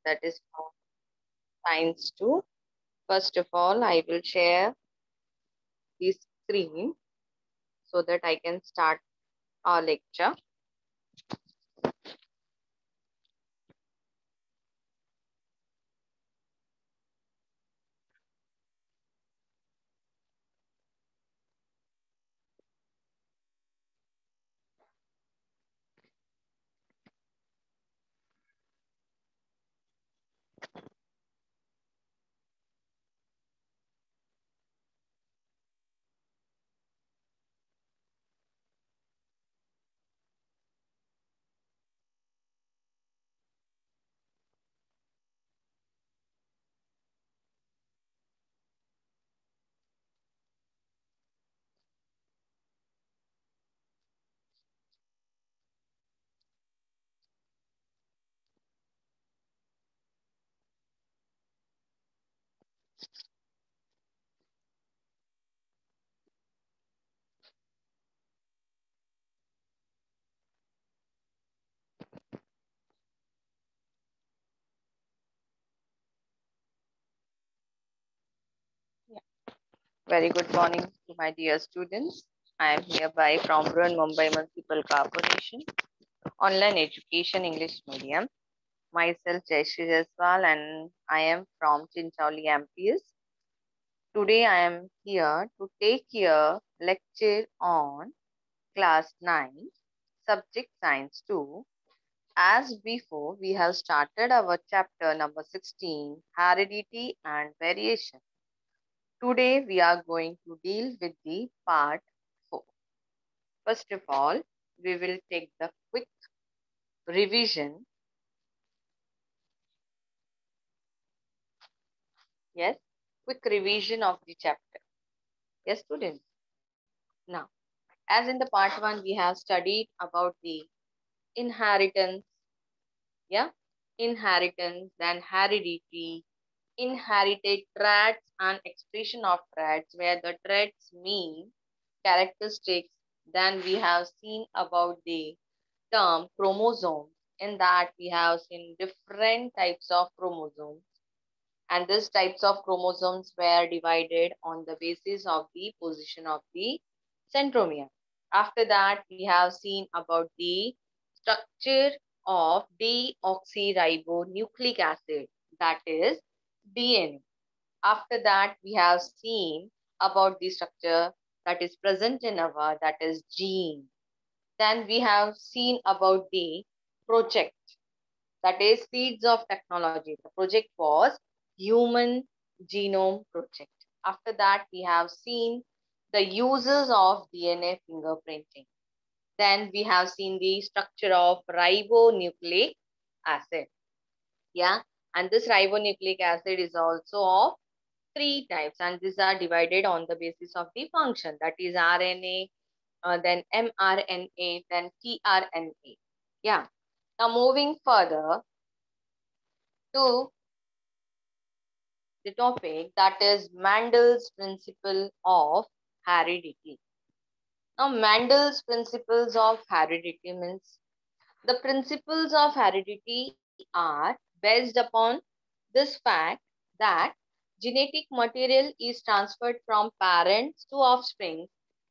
that is from Science 2. First of all, I will share the screen so that I can start our lecture. Very good morning to my dear students. I am hereby from Bruin Mumbai Municipal Corporation, Online Education English Medium. Myself Jayashree Jaiswal and I am from Chinchauli MPS. Today I am here to take your lecture on class 9, subject science 2. As before, we have started our chapter number 16, heredity and variation. Today we are going to deal with the part 4. First of all, we will take the quick revision. Yes, quick revision of the chapter. Yes, students. Now, as in the part 1, we have studied about the inheritance, yeah, inheritance, then heredity, inherited traits and expression of traits, where the traits mean characteristics. Then we have seen about the term chromosome. In that we have seen different types of chromosomes, and these types of chromosomes were divided on the basis of the position of the centromere. After that, we have seen about the structure of deoxyribonucleic acid, that is DNA. After that, we have seen about the structure that is present in our, that is gene. Then we have seen about the project, that is seeds of technology. The project was Human Genome Project. After that, we have seen the uses of DNA fingerprinting. Then we have seen the structure of ribonucleic acid. Yeah, and this ribonucleic acid is also of 3 types, and these are divided on the basis of the function, that is RNA, then mRNA, then tRNA. Yeah. Now moving further to the topic, that is Mendel's principle of heredity. Now Mendel's principles of heredity means the principles of heredity are based upon this fact that genetic material is transferred from parents to offspring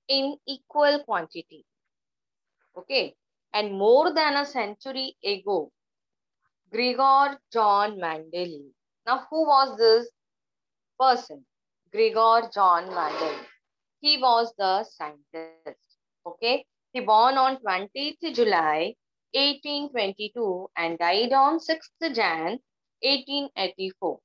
in equal quantity. Okay. And more than a century ago, Gregor John Mendel. Now, who was this person? Gregor John Mendel. He was the scientist. Okay. He born on 20th July 1822 and died on 6th Jan 1884.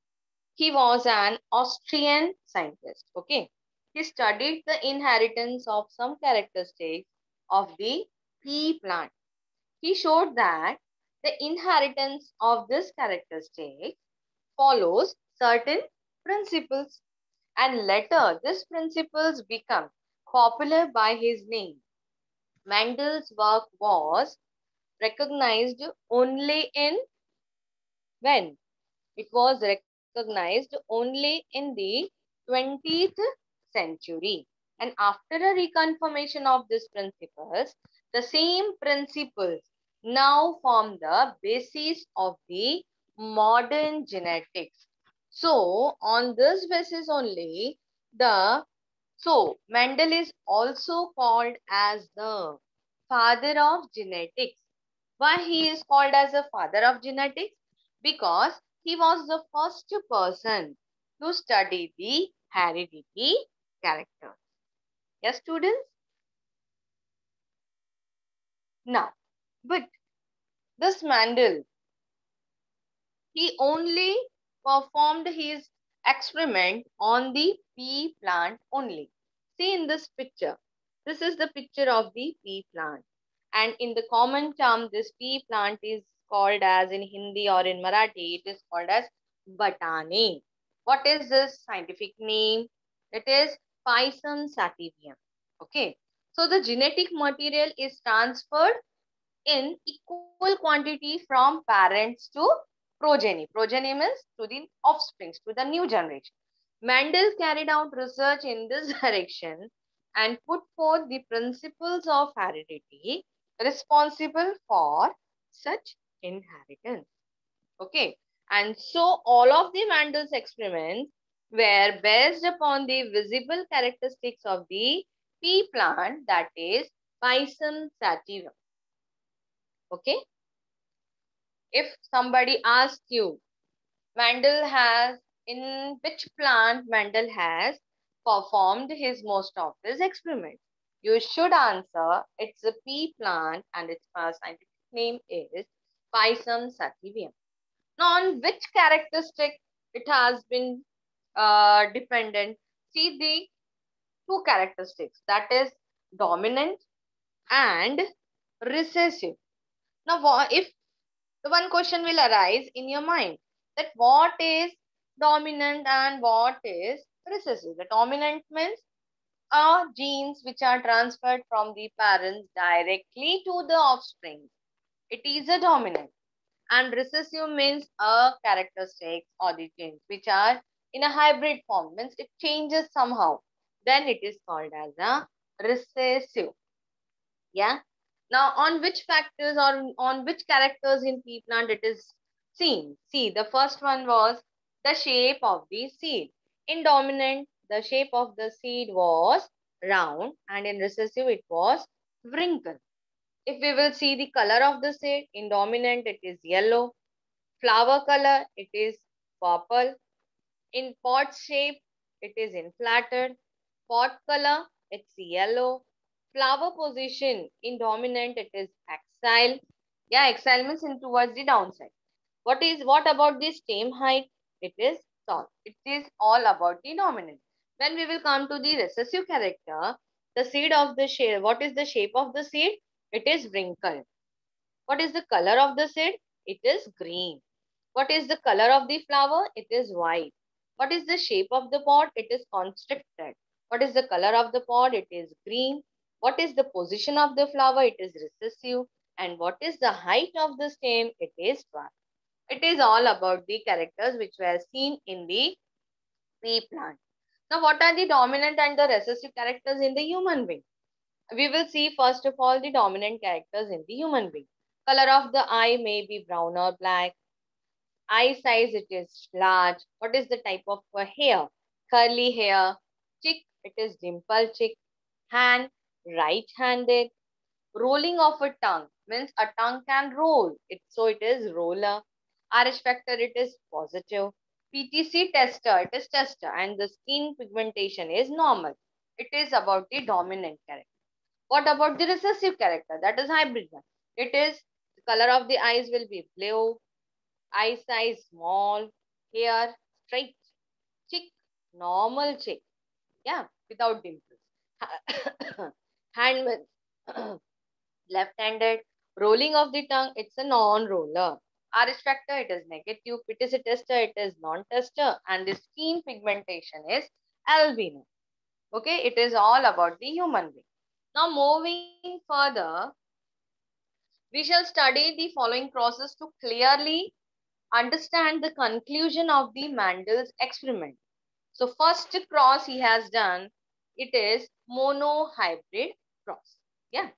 He was an Austrian scientist. Okay. He studied the inheritance of some characteristics of the pea plant. He showed that the inheritance of this characteristic follows certain principles, and later these principles become popular by his name. Mendel's work was recognized only in when? It was recognized only in the 20th century. And after a reconfirmation of these principles, the same principles now form the basis of the modern genetics. So on this basis only, Mendel is also called as the father of genetics. Why he is called as a father of genetics? Because he was the first person to study the heredity character. Yes, students? Now, but this Mendel, he only performed his experiment on the pea plant only. See in this picture. This is the picture of the pea plant. And in the common term, this pea plant is called as in Hindi or in Marathi, it is called as Batane. What is this scientific name? It is Pisum sativum. Okay. So the genetic material is transferred in equal quantity from parents to progeny. Progeny means to the offsprings, to the new generation. Mendel carried out research in this direction and put forth the principles of heredity responsible for such inheritance. Okay. And so all of the Mendel's experiments were based upon the visible characteristics of the pea plant, that is Pisum sativum. Okay. If somebody asks you, Mendel has, in which plant Mendel has performed his most of his experiments, you should answer it's a pea plant and its scientific name is Pisum sativum. Now, on which characteristic it has been dependent? See the two characteristics, that is dominant and recessive. Now, if the one question will arise in your mind, that what is dominant and what is recessive. The dominant means are genes which are transferred from the parents directly to the offspring. It is a dominant. And recessive means a characteristic or the genes which are in a hybrid form, means it changes somehow. Then it is called as a recessive. Yeah. Now, on which factors or on which characters in pea plant it is seen? See, the first one was the shape of the seed. In dominant, the shape of the seed was round, and in recessive, it was wrinkled. If we will see the color of the seed, in dominant, it is yellow. Flower color, it is purple. In pot shape, it is inflated. Pot color, it's yellow. Flower position, in dominant, it is axile. Yeah, axile means in towards the downside. What about the stem height? It is tall. It is all about the dominant. When we will come to the recessive character, the seed of the shade, what is the shape of the seed? It is wrinkled. What is the color of the seed? It is green. What is the color of the flower? It is white. What is the shape of the pod? It is constricted. What is the color of the pod? It is green. What is the position of the flower? It is recessive. And what is the height of the stem? It is tall. It is all about the characters which were seen in the pea plant. Now, what are the dominant and the recessive characters in the human being? We will see first of all the dominant characters in the human being. Color of the eye may be brown or black. Eye size, it is large. What is the type of hair? Curly hair. Cheek, it is dimple cheek. Hand, right-handed. Rolling of a tongue means a tongue can roll. So it is roller. RH factor, it is positive. PTC tester, it is tester. And the skin pigmentation is normal. It is about the dominant character. What about the recessive character? That is hybrid one. It is the color of the eyes will be blue, eye size small, hair straight, cheek normal cheek, yeah, without dimples. Hand with left-handed, rolling of the tongue, it's a non-roller. RH factor, it is negative. PTC tester, it is non-tester, and the skin pigmentation is albino. Okay, it is all about the human being. Now moving further, we shall study the following process to clearly understand the conclusion of the Mendel's experiment. So first cross he has done, it is monohybrid cross. Yeah.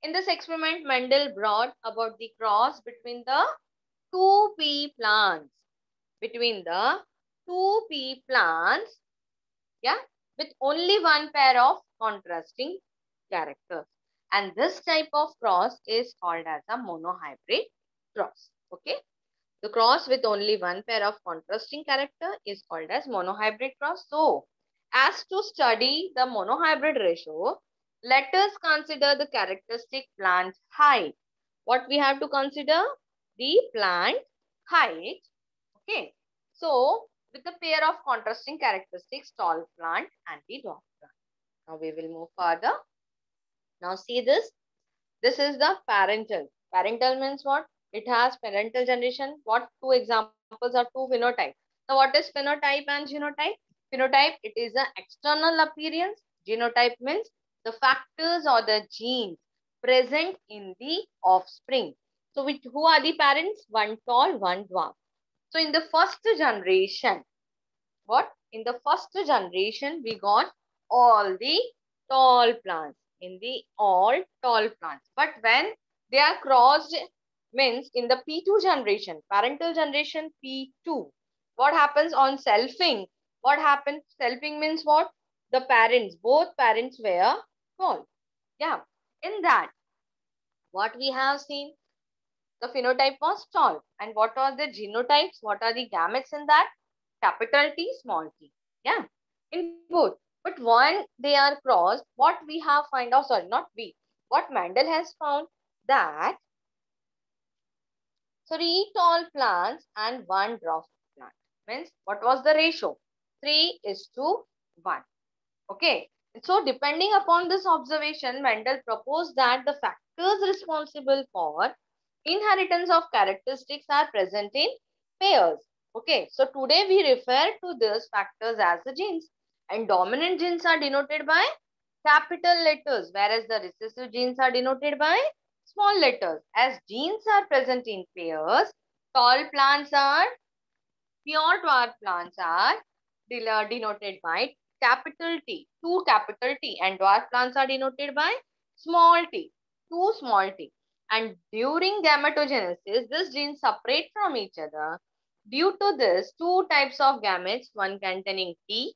In this experiment, Mendel brought about the cross between the two pea plants, between the two pea plants, yeah, with only one pair of contrasting characters. And this type of cross is called as a monohybrid cross. Okay. The cross with only one pair of contrasting character is called as monohybrid cross. So, as to study the monohybrid ratio, let us consider the characteristic plant height. What we have to consider? The plant height. Okay. So, with a pair of contrasting characteristics, tall plant and the dwarf plant. Now, we will move further. Now, see this. This is the parental. Parental means what? It has parental generation. What two examples are two phenotypes? Now, what is phenotype and genotype? Phenotype, it is an external appearance. Genotype means the factors or the genes present in the offspring. So, who are the parents? One tall, one dwarf. So, in the first generation, what? In the first generation, we got all the tall plants. In the all tall plants. But when they are crossed, means in the P2 generation, parental generation P2, what happens on selfing? What happens? Selfing means what? The parents, both parents were tall. Yeah. In that, what we have seen? The phenotype was tall. And what are the genotypes? What are the gametes in that? Capital T, small t. Yeah, in both. But when they are crossed, what we have find out, sorry, not we, what Mendel has found that 3 tall plants and 1 dwarf plant. Means what was the ratio? 3:1. Okay. So depending upon this observation, Mendel proposed that the factors responsible for inheritance of characteristics are present in pairs. Okay. So today we refer to these factors as the genes, and dominant genes are denoted by capital letters, whereas the recessive genes are denoted by small letters. As genes are present in pairs, tall plants are, pure dwarf plants are denoted by capital T, 2 capital T, and dwarf plants are denoted by small t, 2 small t. And during gametogenesis, these genes separate from each other. Due to this, two types of gametes, one containing T,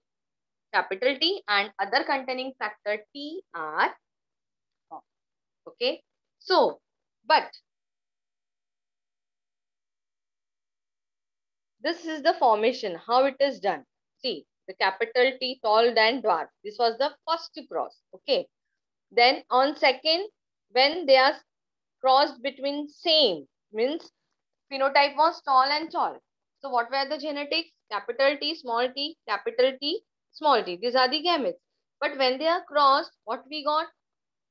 capital T, and other containing factor T are formed. Okay. So, but this is the formation, how it is done. See, the capital T, tall and dwarf. This was the first cross. Okay. Then on second, when they are crossed between same, means phenotype was tall and tall. So what were the genetics? Capital T, small t, capital T, small t. These are the gametes. But when they are crossed, what we got?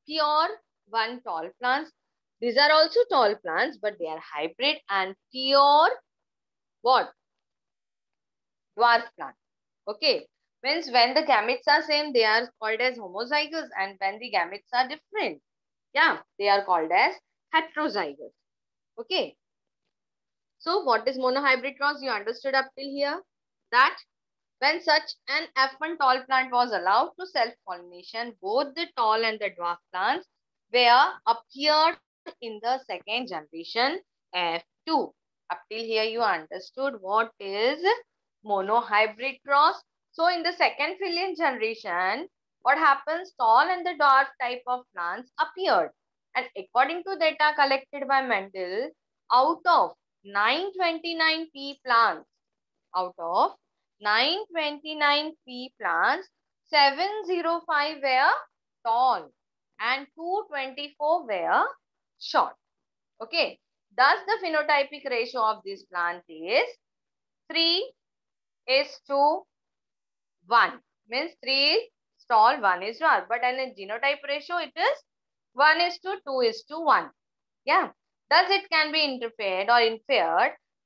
Pure 1 tall plants. These are also tall plants, but they are hybrid, and pure what? Dwarf plant. Okay. Means when the gametes are same, they are called as homozygous, and when the gametes are different, yeah, they are called as heterozygous. Okay. So what is monohybrid cross? You understood up till here that when such an F1 tall plant was allowed to self-pollination, both the tall and the dwarf plants were appeared in the second generation F2. Up till here you understood what is monohybrid cross. So in the second filial generation, what happens? Tall and the dwarf type of plants appeared. And according to data collected by Mendel, out of 929 pea plants, out of 929 pea plants, 705 were tall and 224 were short. Okay. Thus, the phenotypic ratio of this plant is 3:1. Means 3 is tall, 1 is dwarf. But in a genotype ratio, it is 1:2:1. Yeah. Thus, it can be inferred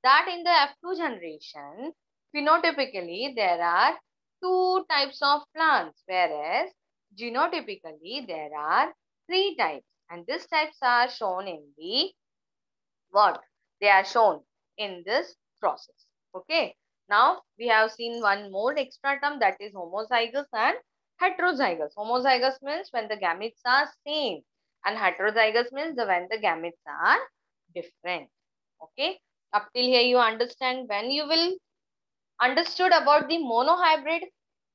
that in the F2 generation, phenotypically, there are 2 types of plants, whereas genotypically, there are 3 types. And these types are shown in the what? They are shown in this process. Okay. Now, we have seen one more extra term, that is homozygous and heterozygous. Homozygous means when the gametes are same, and heterozygous means when the gametes are different. Okay. Up till here you understand. When you will understood about the monohybrid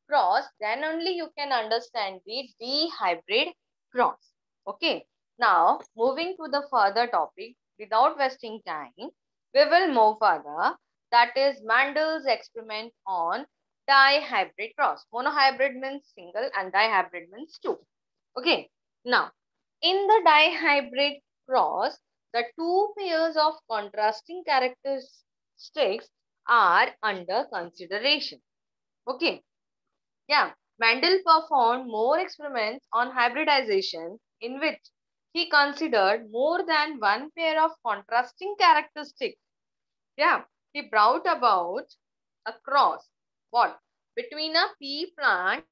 cross, then only you can understand the dihybrid cross. Okay. Now, moving to the further topic, without wasting time, we will move further. That is Mendel's experiment on dihybrid cross. Monohybrid means single and dihybrid means two. Okay. Now, in the dihybrid cross, the two pairs of contrasting characteristics are under consideration. Okay. Yeah. Mendel performed more experiments on hybridization in which he considered more than one pair of contrasting characteristics. Yeah. He brought about a cross. What? Between a pea plant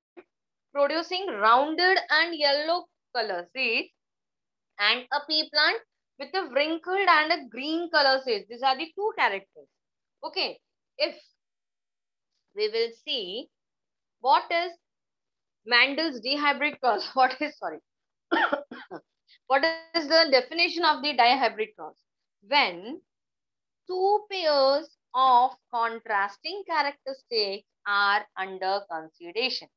producing rounded and yellow color seeds and a pea plant with a wrinkled and a green color seeds. These are the two characters. Okay. If we will see what is Mendel's dihybrid cross, what is the definition of the dihybrid cross? When two pairs of contrasting characteristics are under consideration.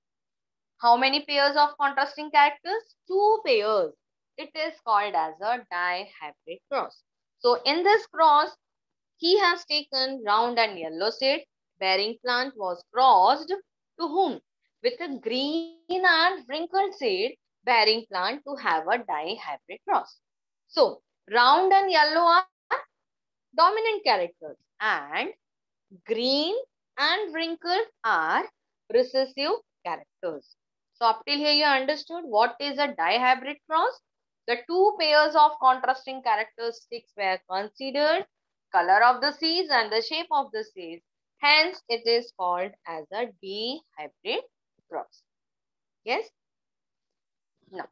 How many pairs of contrasting characters? Two pairs. It is called as a dihybrid cross. So in this cross, he has taken round and yellow seed. Bearing plant was crossed to whom? With a green and wrinkled seed bearing plant to have a dihybrid cross. So round and yellow are dominant characters and green and wrinkled are recessive characters. So up till here you understood what is a dihybrid cross. The two pairs of contrasting characteristics were considered, color of the seeds and the shape of the seeds. Hence it is called as a dihybrid cross. Yes? Now,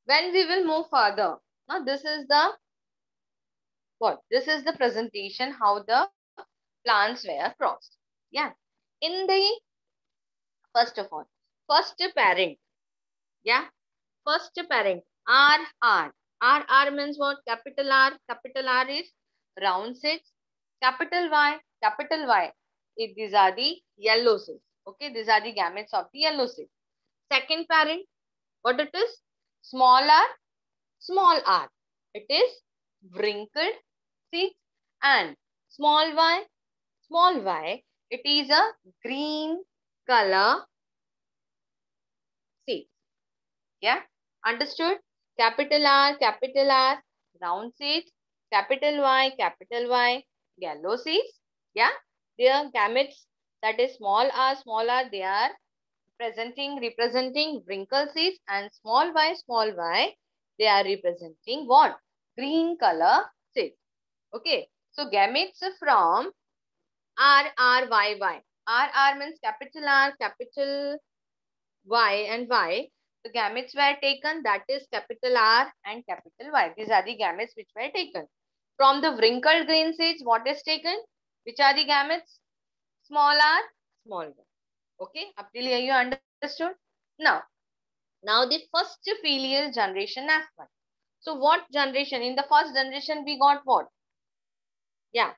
when we will move further, now this is the what? This is the presentation how the plants were crossed. Yeah. In the first of all, first parent. Yeah. First parent R R. R R means what? Capital R. Capital R is round seeds. Capital Y. Capital Y. These are the yellow seeds. Okay. These are the gametes of the yellow seeds. Second parent. What it is? Small r. Small r. It is wrinkled seeds. And small y. Small y. It is a green color seed. Yeah. Understood? Capital R, round seeds, capital Y, yellow seeds. Yeah. Their gametes, that is small r, they are representing wrinkle seeds, and small y, they are representing what? Green color seeds. Okay. So gametes from R means capital R, capital Y and Y. The gametes were taken, that is capital R and capital Y. These are the gametes which were taken. From the wrinkled green seeds, what is taken? Which are the gametes? Small r, small y. Okay, up till here you understood? Now the first filial generation as well. So what generation? In the first generation, we got what? Yeah,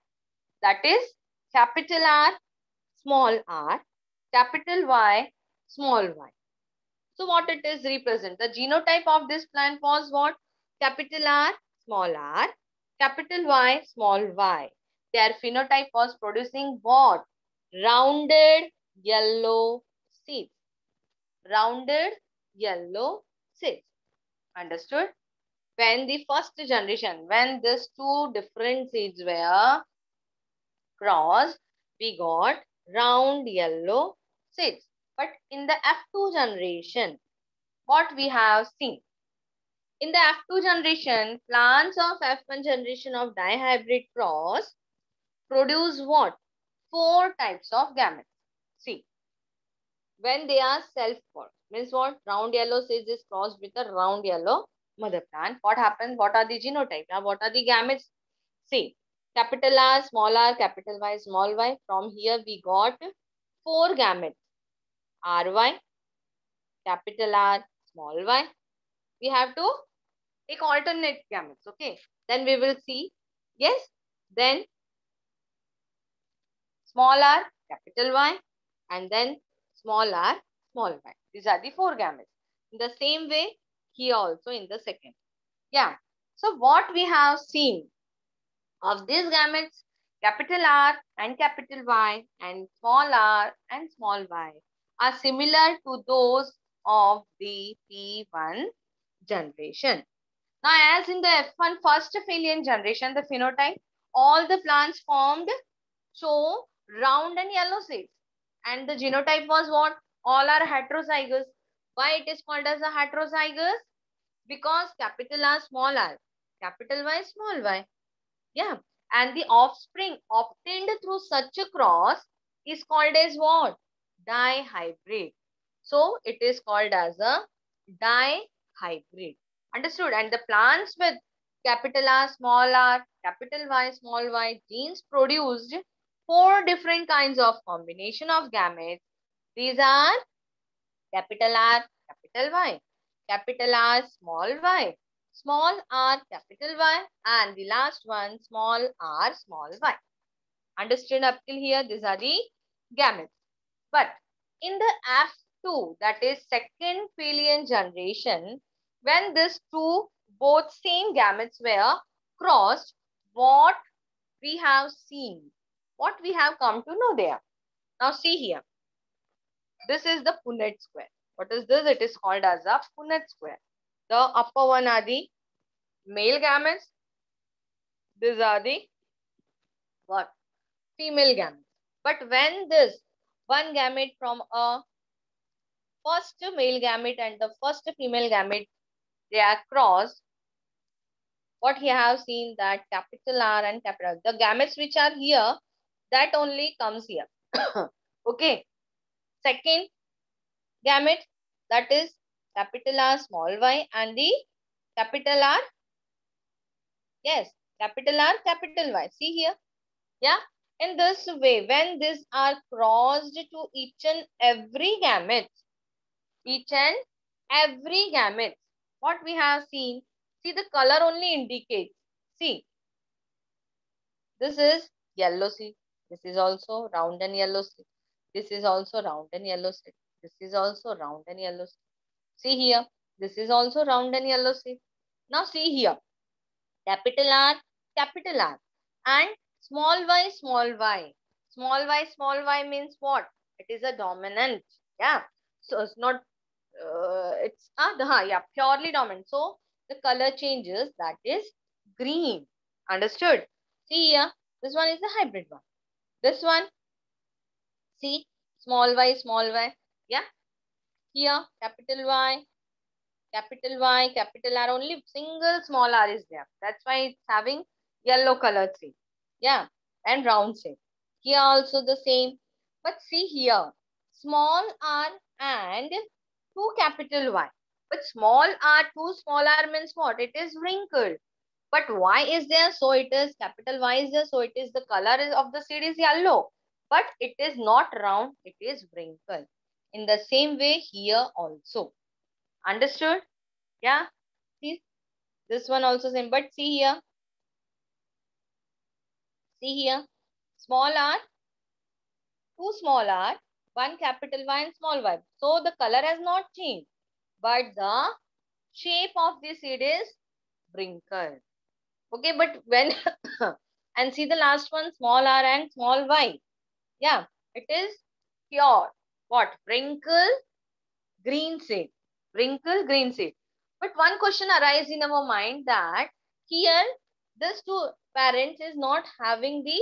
that is capital R, small r, capital Y, small y. So what it is represent? The genotype of this plant was what? Capital R, capital Y, small y. Their phenotype was producing what? Rounded yellow seeds. Rounded yellow seeds. Understood? When the first generation, when these two different seeds were crossed, we got round yellow seeds. But in the F2 generation, what we have seen? In the F2 generation, plants of F1 generation of dihybrid cross produce what? 4 types of gametes. See, when they are self-crossed, means what? Round yellow seeds is crossed with a round yellow mother plant. What happens? What are the genotypes? Now, what are the gametes? See, capital R, capital Y, small y. From here, we got 4 gametes. RY, capital R, small y. We have to take alternate gametes. Okay. Then we will see. Yes. Then small r, capital Y, and then small r, small y. These are the 4 gametes. In the same way, here also in the second. Yeah. So what we have seen of these gametes, capital R and capital Y and small r and small y are similar to those of the P1 generation. Now, as in the F1 first phyllian generation, the phenotype, all the plants formed show round and yellow seeds. And the genotype was what? All are heterozygous. Why it is called as a heterozygous? Because capital R, small r, capital Y, small y. Yeah. And the offspring obtained through such a cross is called as what? Dihybrid. So, it is called as a dihybrid. Understood? And the plants with capital R, capital Y, small y genes produced 4 different kinds of combination of gametes. These are capital R, capital Y, capital R, small r, capital Y, and the last one, small r, small y. Understood up till here? These are the gametes. But in the F2, that is second phyllian generation, when these two both same gametes were crossed, what we have seen, what we have come to know there. Now see here. This is the Punnett square. What is this? It is called as a Punnett square. The upper one are the male gametes. These are the what? Female gametes. But when this one gamete from a first male gamete and the first female gamete, they are crossed, what you have seen that capital R and capital, the gametes which are here, that only comes here. Okay. Second gamete, that is capital R, small y, and the capital R, yes, capital R, capital Y. See here. Yeah. In this way, when these are crossed to each and every gamete, what we have seen, see the color only indicates. See, this is yellow seed. This is also round and yellow seed. This is also round and yellow seed. This is also round and yellow seed. See here, this is also round and yellow seed. Now see here, capital R, and small y, small y. Small y means what? It is a dominant. Yeah. So it's not, yeah, purely dominant. So the color changes, that is green. Understood? See here, this one is the hybrid one. This one, see, small y. Yeah. Here, capital Y, capital R, only single small r is there. That's why it's having yellow colored seed. Yeah, and round shape. Here also the same. But see here, small r and 2 capital Y. But small r, 2 small r means what? It is wrinkled. But Y is there, so it is capital Y is there, so it is the color of the seed is yellow. But it is not round, it is wrinkled. In the same way here also. Understood? Yeah. See, this one also same. But see here. See here. Small r, 2 small r, 1 capital Y and small y. So the color has not changed. But the shape of the seed is wrinkled. Okay, but when and see the last one, small r and small y. Yeah, it is pure. What? Wrinkle green seed. Wrinkle green seed. But one question arises in our mind that here this two parents is not having the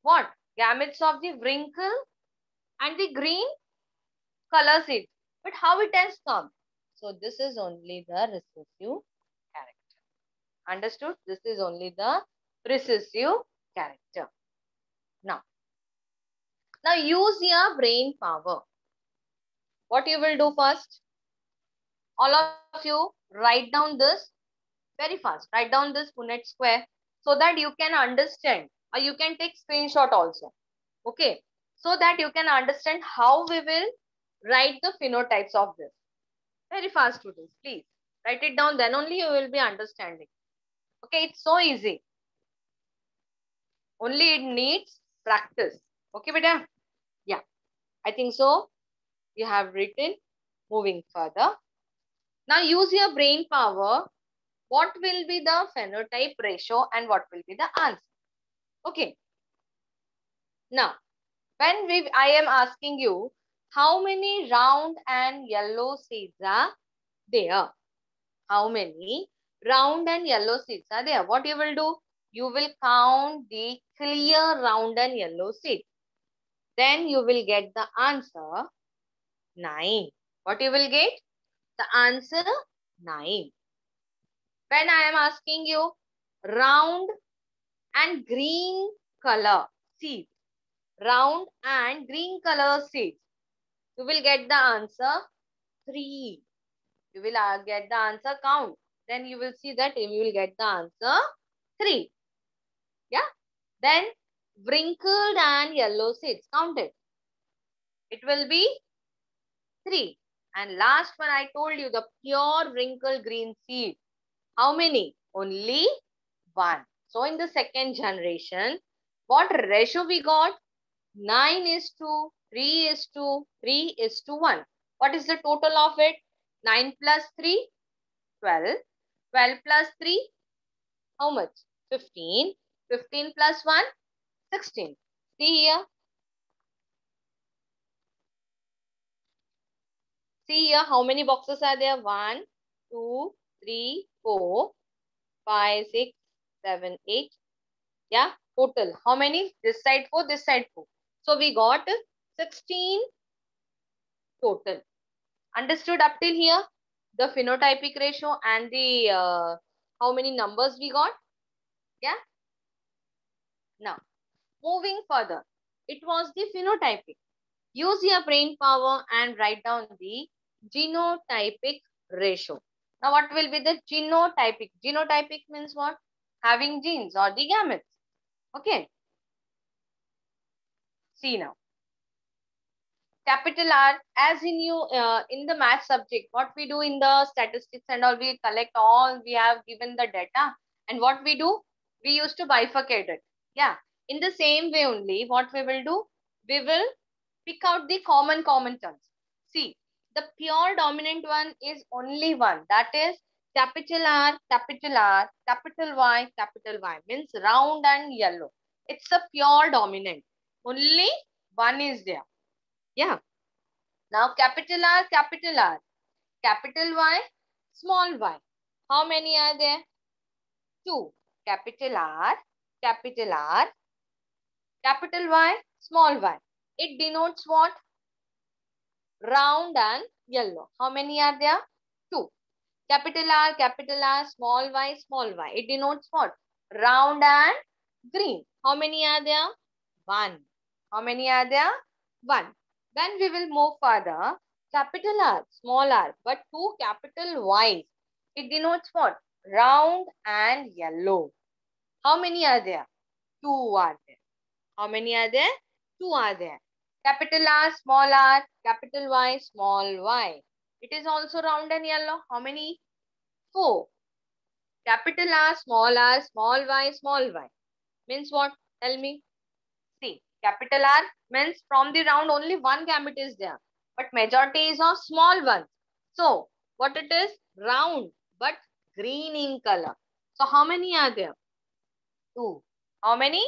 what? Gametes of the wrinkle and the green color seed. But how it has come? So this is only the recessive character. Understood? This is only the recessive character. Now use your brain power. What you will do first? All of you write down this very fast. Write down this Punnett square so that you can understand, or you can take screenshot also. Okay. So that you can understand how we will write the phenotypes of this. Very fast students, please. Write it down, then only you will be understanding. Okay, it's so easy. Only it needs practice. Okay, beta? Yeah, I think so. You have written. Moving further. Now use your brain power. What will be the phenotype ratio and what will be the answer? Okay. Now, when I am asking you, how many round and yellow seeds are there? How many round and yellow seeds are there? What you will do? You will count the clear round and yellow seeds. Then you will get the answer 9. What you will get? The answer 9. When I am asking you round and green color seeds, round and green color seeds, you will get the answer 3. You will get the answer count. Then you will see that you will get the answer 3. Yeah. Then wrinkled and yellow seeds, count it. It will be 3. And last one I told you, the pure wrinkled green seed. How many? Only 1. So in the second generation, what ratio we got? 9:3:3:1. What is the total of it? 9 plus 3, 12. 12 plus 3, how much? 15. 15 plus 1, 16. See here. See here how many boxes are there? 1, 2, 3, 4, 5, 6, 7, 8. Yeah, total. How many? This side 4, this side 4. So we got 16 total. Understood up till here? The phenotypic ratio and the how many numbers we got? Yeah. Now, moving further. It was the phenotypic. Use your brain power and write down the genotypic ratio. Now, what will be the genotypic? Genotypic means what? Having genes or the gametes. Okay. See now. Capital R, as in you in the math subject, what we do in the statistics and all, we collect all, we have given the data. And what we do? We used to bifurcate it. Yeah. In the same way only, what we will do? We will pick out the common terms. See, the pure dominant one is only one. That is capital R, capital R, capital Y, means round and yellow. It's a pure dominant. Only one is there. Yeah. Now capital R, capital Y, small y. How many are there? 2. Capital R, capital Y, small y. It denotes what? Round and yellow. How many are there? 2. Capital R, small y. It denotes what? Round and green. How many are there? 1. How many are there? 1. Then we will move further. Capital R, small r, but 2 capital Y's. It denotes what? Round and yellow. How many are there? 2 are there. How many are there? 2 are there. Capital R, capital Y, small y. It is also round and yellow. How many? 4. Capital R, small y. Means what? Tell me. See, capital R means from the round only one gamete is there. But majority is of small ones. So, what it is? Round, but green in color. So, how many are there? 2. How many?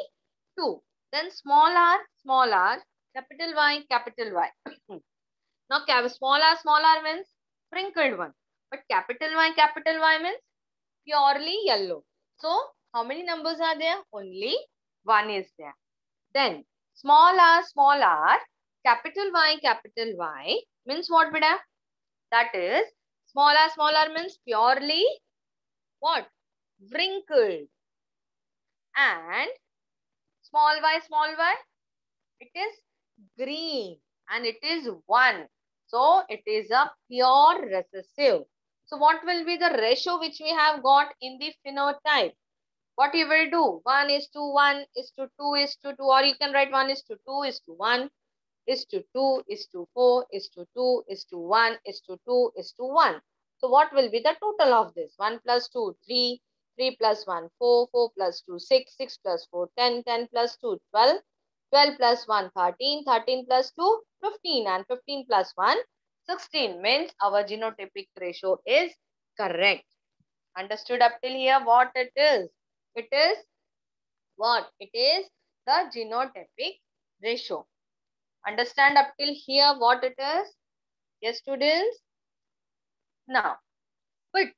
2. Then small r, capital Y. Now, small r means sprinkled one. But capital Y means purely yellow. So, how many numbers are there? Only one is there. Then, small r, capital Y means what, beta? That is, small r means purely what? Wrinkled. And small y, it is green and it is 1. So, it is a pure recessive. So, what will be the ratio which we have got in the phenotype? What you will do? 1:1:2:2, or you can write 1:2:1:2:2:1:1. So, what will be the total of this? 1 plus 2, 3. 3 plus 1, 4. 4 plus 2, 6. 6 plus 4, 10. 10 plus 2, 12. 12 plus 1, 13. 13 plus 2, 15. And 15 plus 1, 16. Means our genotypic ratio is correct. Understood up till here what it is? It is what? It is the genotypic ratio. Understand up till here what it is? Yes, students? Now, but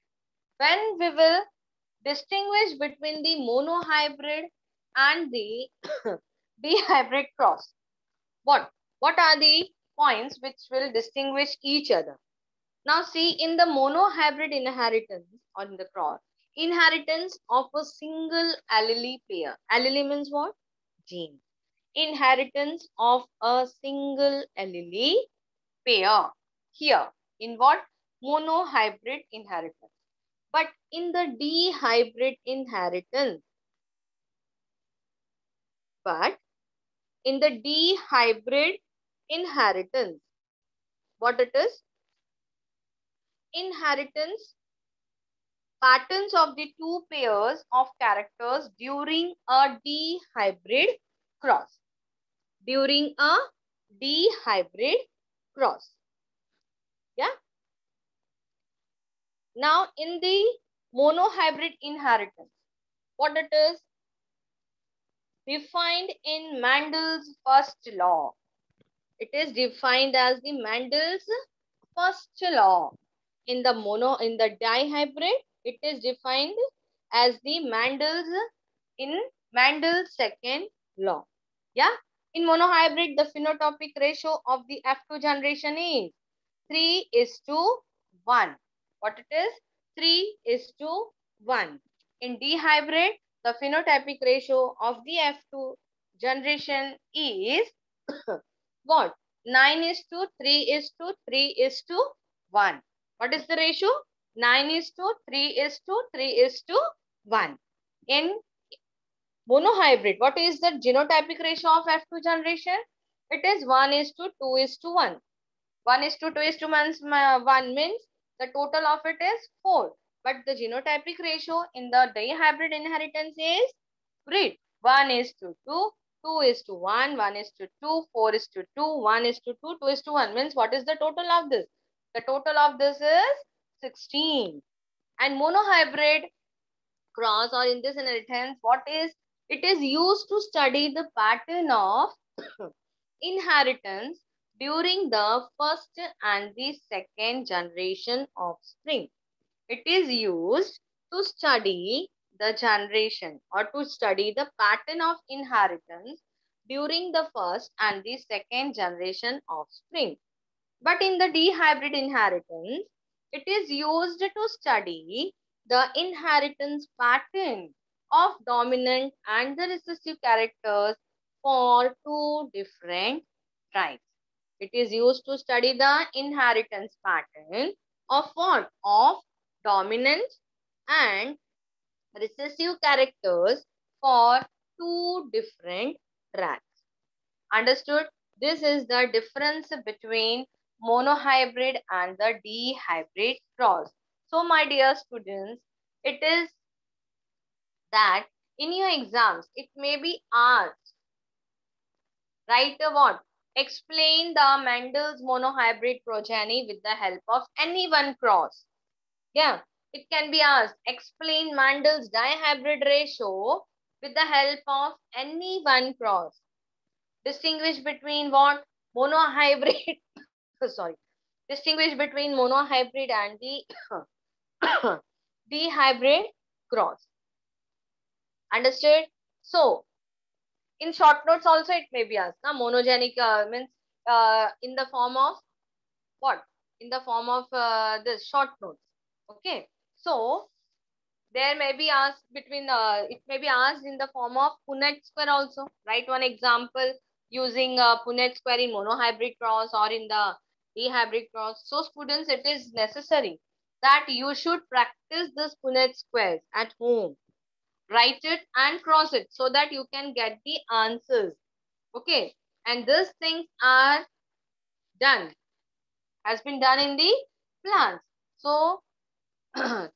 when we will distinguish between the monohybrid and the dihybrid cross, what are the points which will distinguish each other? Now see, in the monohybrid inheritance on the cross, inheritance of a single allele pair. Allele means what? Gene. Inheritance of a single allele pair. Here, in what? Monohybrid inheritance. But in the dihybrid inheritance, what it is? Inheritance patterns of the two pairs of characters during a dihybrid cross. During a dihybrid cross. Yeah. Now in the monohybrid inheritance, what it is? Defined in Mendel's first law. It is defined as the Mendel's first law. In the dihybrid, it is defined as the Mendel's second law. Yeah. In monohybrid, the phenotypic ratio of the F2 generation is 3:1. What it is? 3:1. In dihybrid, the phenotypic ratio of the F2 generation is what? 9:3:3:1. What is the ratio? 9:3:3:1. In monohybrid, what is the genotypic ratio of F2 generation? It is 1:2:1. 1:2:1 means the total of it is 4. But the genotypic ratio in the dihybrid inheritance is, read, 1:2, 2:1, 1:2, 4:2, 1:2, 2:1. Means what is the total of this? The total of this is 16. And monohybrid cross, or in this inheritance, what is? It is used to study the pattern of inheritance during the first and the second generation of offspring. It is used to study the generation or to study the pattern of inheritance during the first and the second generation of offspring. But in the dihybrid inheritance, it is used to study the inheritance pattern of dominant and the recessive characters for two different tribes. It is used to study the inheritance pattern of what? Of dominant and recessive characters for two different tribes. Understood? This is the difference between monohybrid and the dihybrid cross. So my dear students, it is that in your exams, it may be asked, write a what? Explain the Mendel's monohybrid progeny with the help of any one cross. Yeah, it can be asked, explain Mendel's dihybrid ratio with the help of any one cross. Distinguish between what? Monohybrid. Sorry. Distinguish between monohybrid and the dihybrid cross. Understood? So, in short notes also it may be asked. Monogenic means in the form of what? In the form of this short notes. Okay. So, there may be asked between, it may be asked in the form of Punnett square also. Write one example using Punnett square in monohybrid cross or in the dihybrid cross. So students, it is necessary that you should practice this Punnett squares at home. Write it and cross it so that you can get the answers. Okay. And these things are done, has been done in the plants. So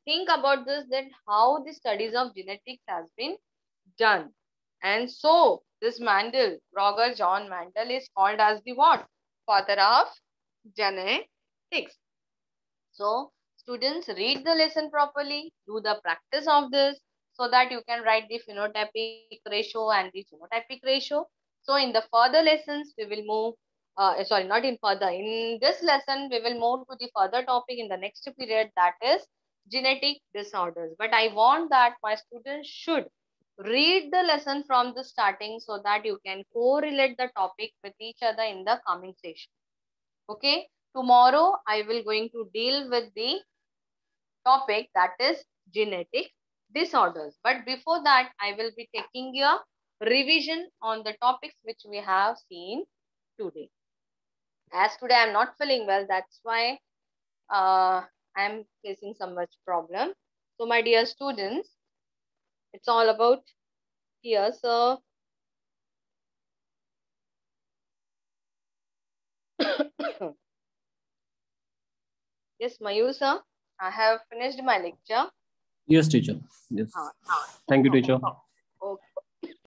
think about this, that how the studies of genetics has been done. And so This Mandel, Roger John Mandel, is called as the what? Father of genetics. So students, read the lesson properly, do the practice of this so that you can write the phenotypic ratio and the genotypic ratio. So in the further lessons, we will move, sorry, not in further, in this lesson, we will move to the further topic in the next period, that is genetic disorders. But I want that my students should read the lesson from the starting so that you can correlate the topic with each other in the coming session. Okay, tomorrow I will going to deal with the topic that is genetic disorders. But before that, I will be taking a revision on the topics which we have seen today. As today I am not feeling well, that's why I am facing so much problem. So my dear students, it's all about here. So yes, Mayur sir, I have finished my lecture. Yes, teacher. Yes. Thank you, teacher.